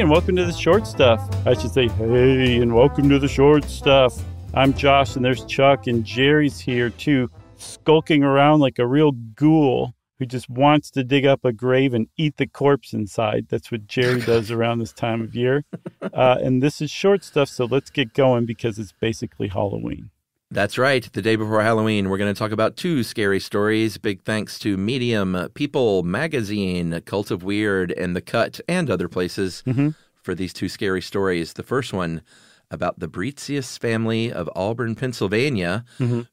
Hey, and welcome to the Short Stuff. I should say, hey, and welcome to the Short Stuff. I'm Josh, and there's Chuck, and Jerry's here, too, skulking around like a real ghoul who just wants to dig up a grave and eat the corpse inside. That's what Jerry does around this time of year. And this is Short Stuff, so let's get going because it's basically Halloween. That's right. The day before Halloween, we're going to talk about two scary stories. Big thanks to Medium, People Magazine, Cult of Weird, and The Cut, and other places for these two scary stories. The first one about the Breetsius family of Auburn, Pennsylvania,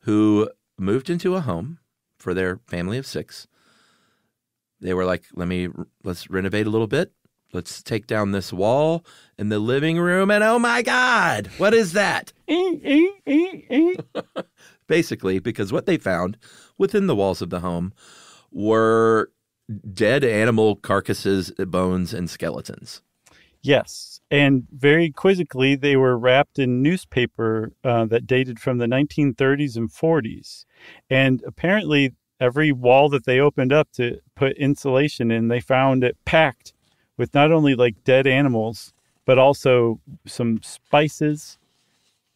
who moved into a home for their family of 6. They were like, let's renovate a little bit. Let's take down this wall in the living room, and oh my God, what is that? Basically, because what they found within the walls of the home were dead animal carcasses, bones, and skeletons. Yes, and very quizzically, they were wrapped in newspaper that dated from the 1930s and 40s. And apparently, every wall that they opened up to put insulation in, they found it packed with not only like dead animals, but also some spices,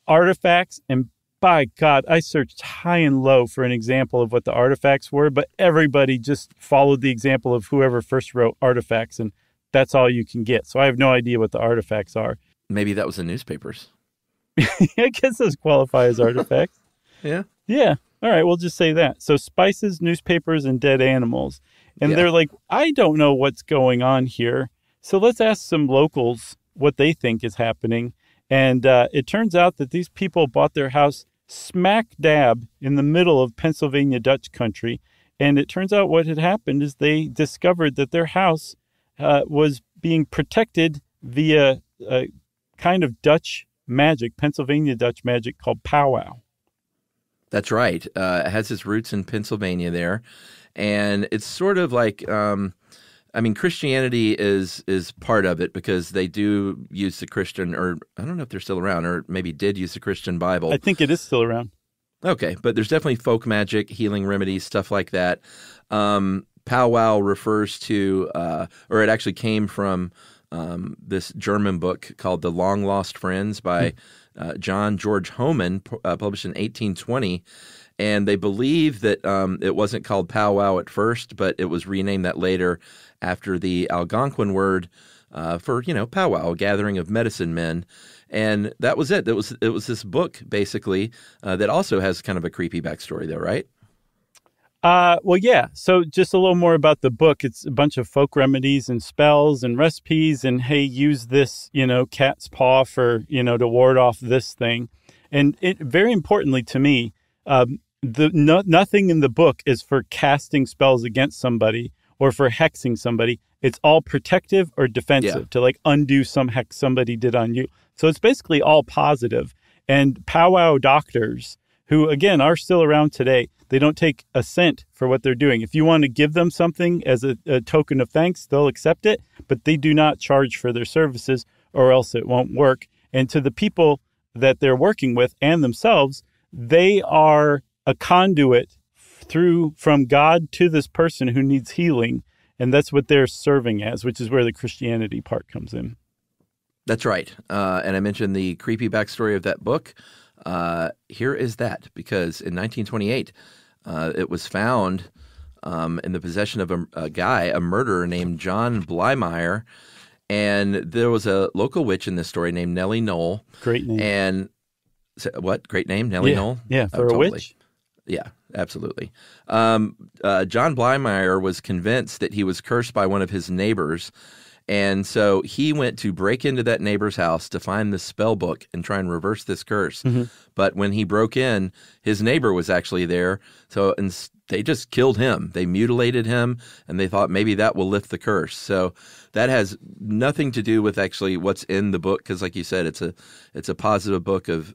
artifacts, and by God, I searched high and low for an example of what the artifacts were, but everybody just followed the example of whoever first wrote artifacts, and that's all you can get. So I have no idea what the artifacts are. Maybe that was the newspapers. I guess those qualify as artifacts. Yeah. Yeah. All right, we'll just say that. So spices, newspapers, and dead animals. And they're like, I don't know what's going on here. So let's ask some locals what they think is happening. And it turns out that these people bought their house smack dab in the middle of Pennsylvania Dutch country. And it turns out what had happened is they discovered that their house was being protected via a kind of Dutch magic, Pennsylvania Dutch magic called powwow. That's right. It has its roots in Pennsylvania there. And it's sort of like, Christianity is part of it because they do use the Christian, or I don't know if they're still around, or maybe did use the Christian Bible. I think it is still around. Okay, but there's definitely folk magic, healing remedies, stuff like that. Powwow refers to, or it actually came from this German book called The Long Lost Friends by John George Homan, published in 1820. And they believe that it wasn't called powwow at first, but it was renamed that later after the Algonquin word for, powwow, a gathering of medicine men. And that was it. It was this book, basically, that also has kind of a creepy backstory, though, right? Well, yeah. So just a little more about the book. It's a bunch of folk remedies and spells and recipes and, hey, use this, cat's paw for, to ward off this thing. And it, very importantly to me, nothing in the book is for casting spells against somebody or for hexing somebody. It's all protective or defensive to like undo some hex somebody did on you. So it's basically all positive. And powwow doctors, who again are still around today, they don't take a cent for what they're doing. If you want to give them something as a token of thanks, they'll accept it, but they do not charge for their services or else it won't work. And to the people that they're working with and themselves, they are a conduit from God to this person who needs healing. And that's what they're serving as, which is where the Christianity part comes in. That's right. And I mentioned the creepy backstory of that book. Here is that, because in 1928, it was found in the possession of a murderer named John Blymeyer. And there was a local witch in this story named Nellie Knoll. Great name. And what? Great name, Nellie Knoll? Yeah, for a witch. Yeah, absolutely. John Blymeyer was convinced that he was cursed by one of his neighbors. And so he went to break into that neighbor's house to find the spell book and try and reverse this curse. But when he broke in, his neighbor was actually there. So they just killed him. They mutilated him, and they thought maybe that will lift the curse. So that has nothing to do with actually what's in the book, because like you said, it's a positive book of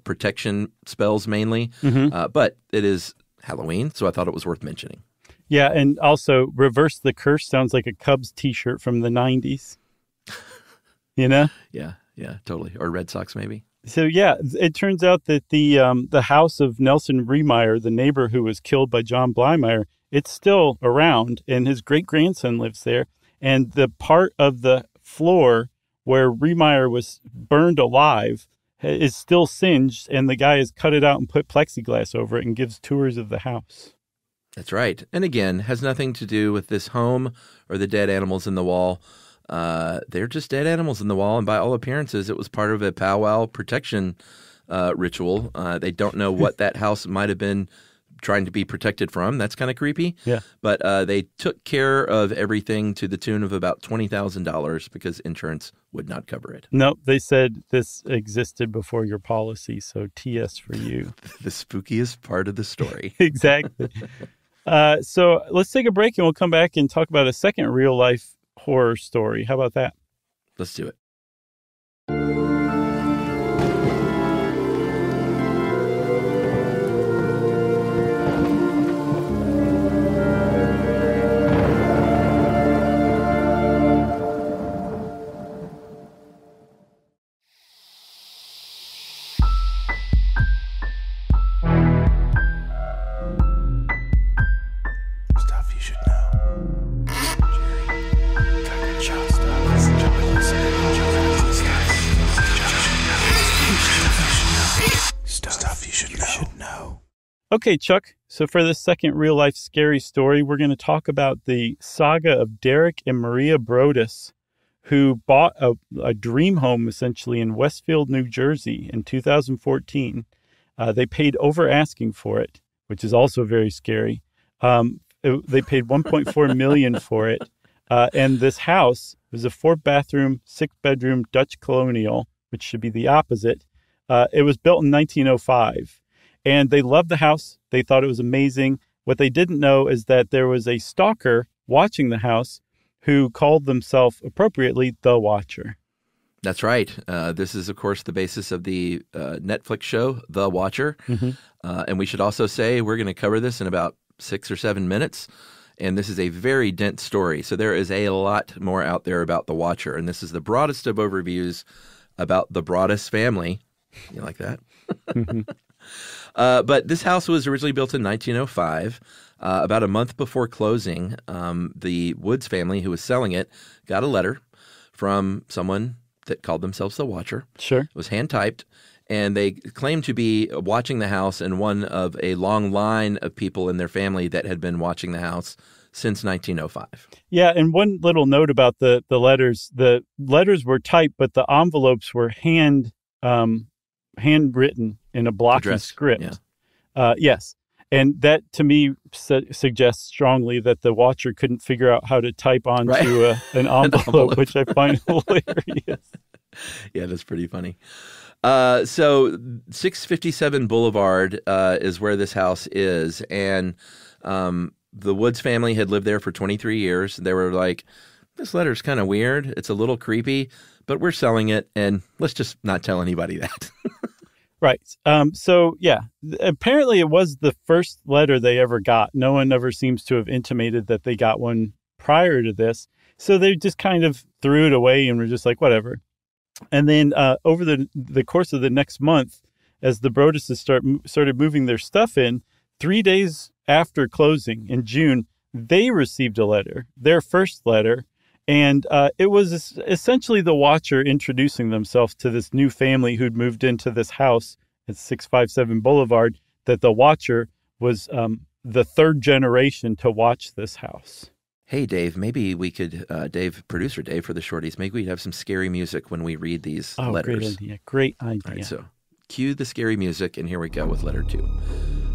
protection spells mainly. But it is Halloween, so I thought it was worth mentioning. Yeah, and also Reverse the Curse sounds like a Cubs t-shirt from the 90s. Yeah, totally. Or Red Sox maybe. So yeah, it turns out that the house of Nelson Remeyer, the neighbor who was killed by John Blymeyer, it's still around, and his great-grandson lives there. And the part of the floor where Riemeyer was burned alive is still singed, and the guy has cut it out and put plexiglass over it and gives tours of the house. That's right. And again, has nothing to do with this home or the dead animals in the wall. They're just dead animals in the wall, and by all appearances, it was part of a powwow protection ritual. They don't know what that house might have been trying to be protected from. That's kind of creepy. Yeah. But they took care of everything to the tune of about $20,000 because insurance would not cover it. Nope. They said this existed before your policy, so TS for you. The spookiest part of the story. Exactly. So let's take a break and we'll come back and talk about a second real-life horror story. How about that? Let's do it. Okay, Chuck. So for this second real-life scary story, we're going to talk about the saga of Derek and Maria Brodus, who bought a dream home, essentially, in Westfield, New Jersey in 2014. They paid over asking for it, which is also very scary. They paid $1.4 million for it. And this house was a 4-bathroom, 6-bedroom Dutch colonial, which should be the opposite. It was built in 1905. And they loved the house. They thought it was amazing. What they didn't know is that there was a stalker watching the house who called themselves appropriately the Watcher. That's right. This is, of course, the basis of the Netflix show, The Watcher. Mm-hmm. And we should also say we're going to cover this in about 6 or 7 minutes. And this is a very dense story. So there is a lot more out there about The Watcher. And this is the broadest of overviews about the Brodus family. You like that? Mm-hmm. But this house was originally built in 1905. About a month before closing, the Woods family, who was selling it, got a letter from someone that called themselves the Watcher. Sure. It was hand-typed, and they claimed to be watching the house and one of a long line of people in their family that had been watching the house since 1905. Yeah, and one little note about the letters. The letters were typed, but the envelopes were handwritten in a blocky script. Yeah. Yes. And that, to me, suggests strongly that the Watcher couldn't figure out how to type onto an envelope, which I find hilarious. Yeah, that's pretty funny. So 657 Boulevard is where this house is. And the Woods family had lived there for 23 years. They were like, this letter's kind of weird. It's a little creepy, but we're selling it, and let's just not tell anybody that. Right. So, yeah, apparently it was the first letter they ever got. No one ever seems to have intimated that they got one prior to this. So they just kind of threw it away and were just like, whatever. And then over the course of the next month, as the Broduses started moving their stuff in, 3 days after closing in June, they received a letter, their first letter. And it was essentially the Watcher introducing themselves to this new family who'd moved into this house at 657 Boulevard, that the Watcher was the third generation to watch this house. Hey, Dave, maybe we could, producer Dave for the Shorties, maybe we'd have some scary music when we read these letters. Great idea. Great idea. All right, so cue the scary music, and here we go with letter 2.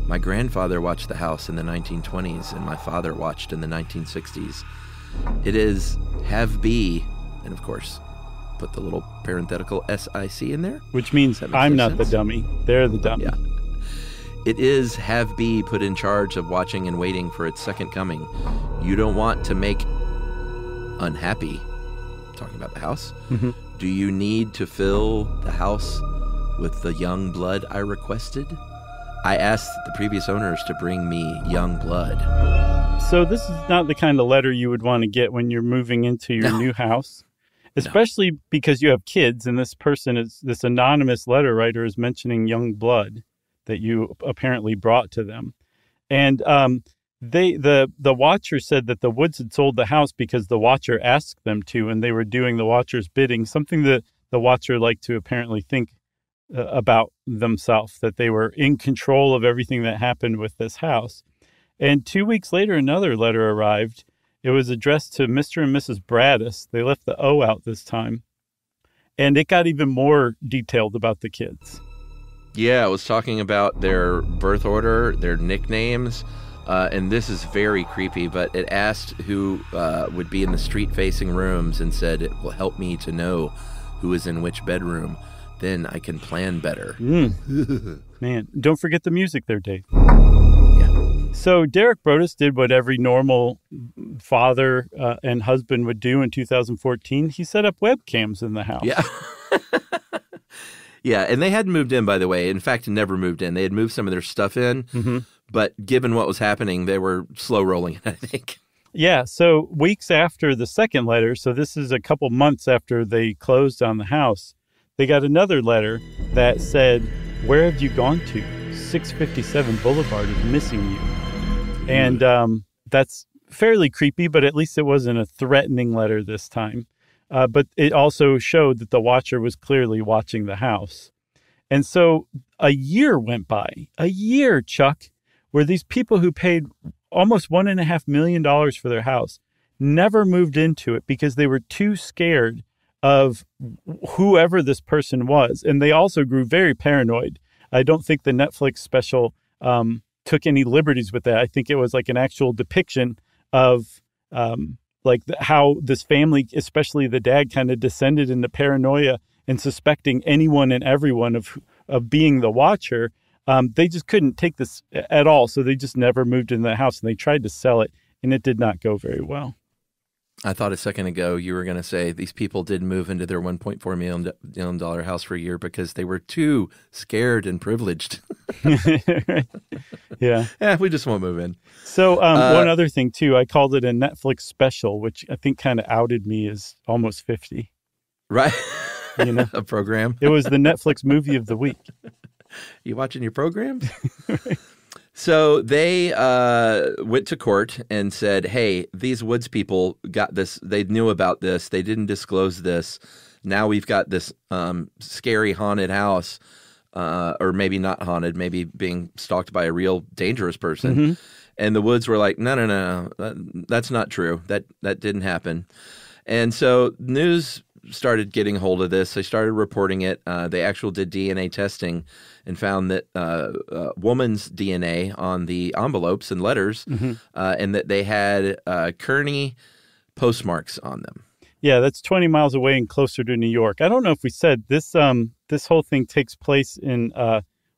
My grandfather watched the house in the 1920s, and my father watched in the 1960s. It is have be, and of course, put the little parenthetical SIC in there. Which means I'm not the dummy. They're the dummy. Yeah. It is have be put in charge of watching and waiting for its second coming. You don't want to make unhappy, talking about the house. Mm-hmm. Do you need to fill the house with the young blood I requested? I asked the previous owners to bring me young blood. So this is not the kind of letter you would want to get when you're moving into your new house, especially because you have kids, and this anonymous letter writer is mentioning young blood that you apparently brought to them. And The Watcher said that the Woods had sold the house because the Watcher asked them to, and they were doing the Watcher's bidding, something that the Watcher liked to apparently think about themselves, that they were in control of everything that happened with this house. And 2 weeks later, another letter arrived. It was addressed to Mr. and Mrs. Braddis. They left the O out this time. And it got even more detailed about the kids. Yeah, it was talking about their birth order, their nicknames, and this is very creepy, but it asked who would be in the street-facing rooms and said, it will help me to know who is in which bedroom. Then I can plan better. Man, don't forget the music there, Dave. Yeah. So Derek Broaddus did what every normal father and husband would do in 2014. He set up webcams in the house. Yeah. Yeah, and they hadn't moved in, by the way. In fact, never moved in. They had moved some of their stuff in, but given what was happening, they were slow rolling it, I think. Yeah, so weeks after the second letter, so this is a couple months after they closed on the house, they got another letter that said, "Where have you gone to? 657 Boulevard is missing you." And that's fairly creepy, but at least it wasn't a threatening letter this time. But it also showed that the Watcher was clearly watching the house. And so a year went by, Chuck, where these people who paid almost $1.5 million for their house never moved into it because they were too scared of whoever this person was. And they also grew very paranoid. I don't think the Netflix special took any liberties with that. I think it was like an actual depiction of how this family, especially the dad, kind of descended into paranoia and suspecting anyone and everyone of being the Watcher. They just couldn't take this at all, so they just never moved into the house, and they tried to sell it, and it did not go very well. I thought a second ago you were going to say these people did move into their $1.4 million house for a year because they were too scared and privileged. Yeah. Yeah, we just won't move in. So one other thing, too, I called it a Netflix special, which I think kind of outed me as almost 50. Right. You know, a program. It was the Netflix movie of the week. You watching your programs? Right. So they went to court and said, hey, these Woods people got this. They knew about this. They didn't disclose this. Now we've got this scary haunted house, or maybe not haunted, maybe being stalked by a real dangerous person. Mm-hmm. And the Woods were like, no, that's not true. That didn't happen. And so news started getting hold of this. They started reporting it. They actually did DNA testing and found that woman's DNA on the envelopes and letters, and that they had Kearney postmarks on them. Yeah, that's 20 miles away and closer to New York. I don't know if we said this. This whole thing takes place in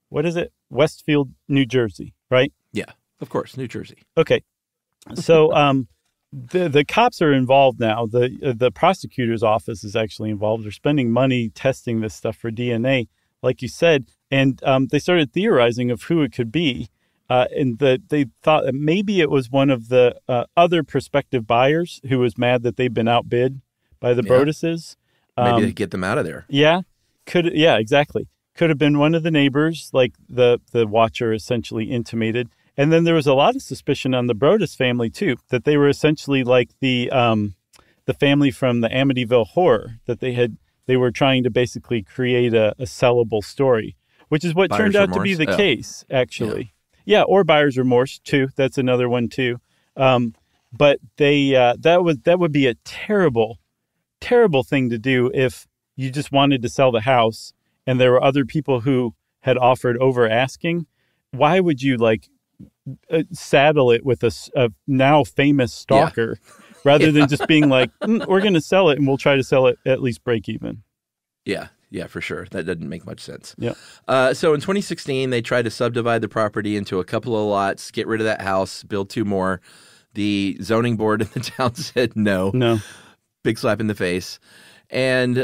what is it? Westfield, New Jersey, right? Yeah, of course, New Jersey. Okay, so the cops are involved now. The prosecutor's office is actually involved. They're spending money testing this stuff for DNA, like you said, and they started theorizing of who it could be, and they thought that maybe it was one of the other prospective buyers who was mad that they've been outbid by the Broadduses. Maybe to get them out of there. Yeah, exactly. Could have been one of the neighbors, like the Watcher essentially intimated. And then there was a lot of suspicion on the Broaddus family, too, that they were essentially like the family from the Amityville Horror, that they were trying to basically create a sellable story, which is what turned out to be the case, actually. Yeah, or buyer's remorse, too. That's another one, too. But that would be a terrible, terrible thing to do if you just wanted to sell the house and there were other people who had offered over asking. Why would you, saddle it with a now famous stalker rather than just being like, we're going to sell it and we'll try to sell it at least break even. Yeah, for sure. That doesn't make much sense. Yeah. So in 2016, they tried to subdivide the property into a couple of lots, get rid of that house, build two more. The zoning board in the town said no. Big slap in the face. And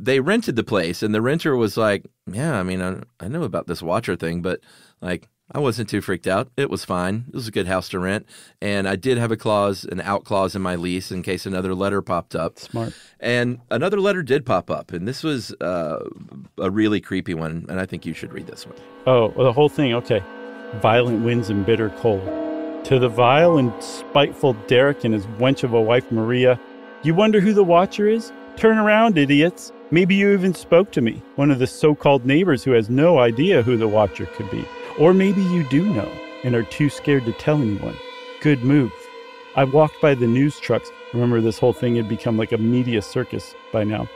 they rented the place, and the renter was like, yeah, I mean, I know about this Watcher thing, but I wasn't too freaked out. It was fine. It was a good house to rent. And I did have an out clause in my lease in case another letter popped up. Smart. And another letter did pop up. And this was a really creepy one. And I think you should read this one. Oh, well, the whole thing. Okay. Violent winds and bitter cold. To the vile and spiteful Derek and his wench of a wife, Maria. You wonder who the Watcher is? Turn around, idiots. Maybe you even spoke to me, one of the so-called neighbors who has no idea who the Watcher could be. Or maybe you do know and are too scared to tell anyone. Good move. I walked by the news trucks. Remember, this whole thing had become like a media circus by now.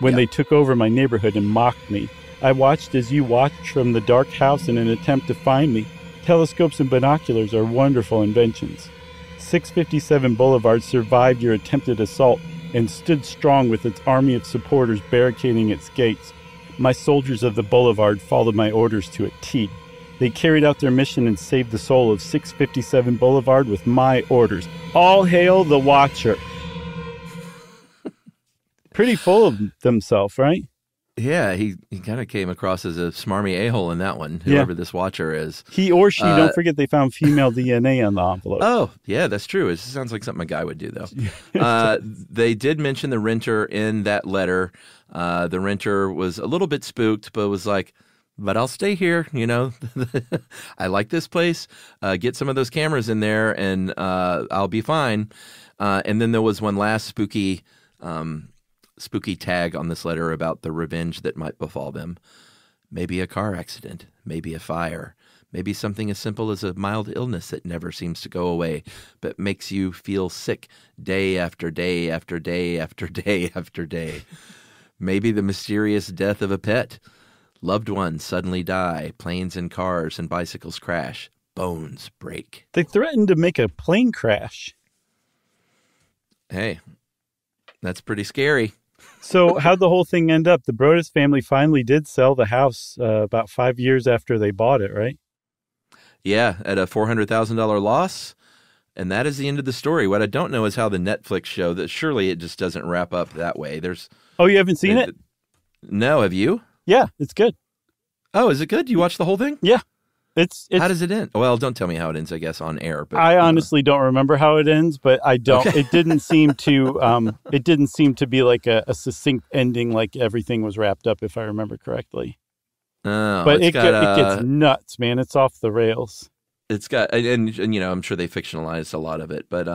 When they took over my neighborhood and mocked me, I watched as you watched from the dark house in an attempt to find me. Telescopes and binoculars are wonderful inventions. 657 Boulevard survived your attempted assault and stood strong with its army of supporters barricading its gates. My soldiers of the Boulevard followed my orders to a T. They carried out their mission and saved the soul of 657 Boulevard with my orders. All hail the Watcher. Pretty full of themselves, right? Yeah, he kind of came across as a smarmy a-hole in that one, whoever this Watcher is. He or she, don't forget they found female DNA on the envelope. Oh, yeah, that's true. It sounds like something a guy would do, though. They did mention the renter in that letter. The renter was a little bit spooked, but was like, but I'll stay here, you know. I like this place. Get some of those cameras in there, and I'll be fine. And then there was one last spooky tag on this letter about the revenge that might befall them. Maybe a car accident, maybe a fire, maybe something as simple as a mild illness that never seems to go away, but makes you feel sick day after day after day after day after day. Maybe the mysterious death of a pet. Loved ones suddenly die, planes and cars and bicycles crash, bones break. They threatened to make a plane crash. Hey, that's pretty scary. So how'd the whole thing end up? The Brodus family finally did sell the house about 5 years after they bought it, right? Yeah, at a $400,000 loss. And that is the end of the story. What I don't know is how the Netflix show, that surely it just doesn't wrap up that way. Oh, you haven't seen it? No, have you? Yeah, it's good. Oh, is it good? You watched the whole thing? Yeah. It's how does it end? Well, don't tell me how it ends, I guess, on air. But I honestly don't remember how it ends, but I don't. Okay. It didn't seem to be like a succinct ending, like everything was wrapped up, if I remember correctly. Oh, but it gets nuts, man. It's off the rails. It's got, and you know, I'm sure they fictionalized a lot of it, but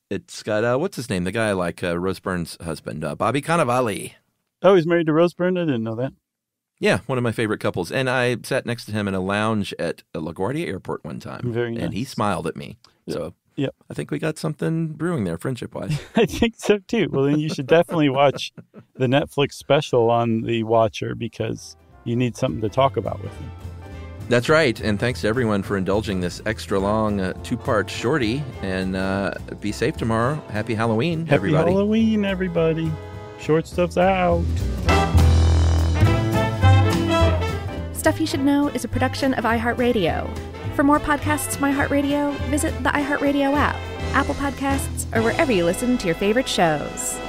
it's got what's his name? The guy like Rose Byrne's husband, Bobby Cannavale. Oh, he's married to Rose Byrne? I didn't know that. Yeah, one of my favorite couples. And I sat next to him in a lounge at LaGuardia Airport one time. Very nice. And he smiled at me. Yep. So yep. I think we got something brewing there, friendship-wise. I think so, too. Well, then you should definitely watch the Netflix special on the Watcher because you need something to talk about with him. That's right. And thanks to everyone for indulging this extra long two-part shorty. And be safe tomorrow. Happy Halloween, everybody. Happy Halloween, everybody. Short Stuff's out. Stuff You Should Know is a production of iHeartRadio. For more podcasts from iHeartRadio, visit the iHeartRadio app, Apple Podcasts, or wherever you listen to your favorite shows.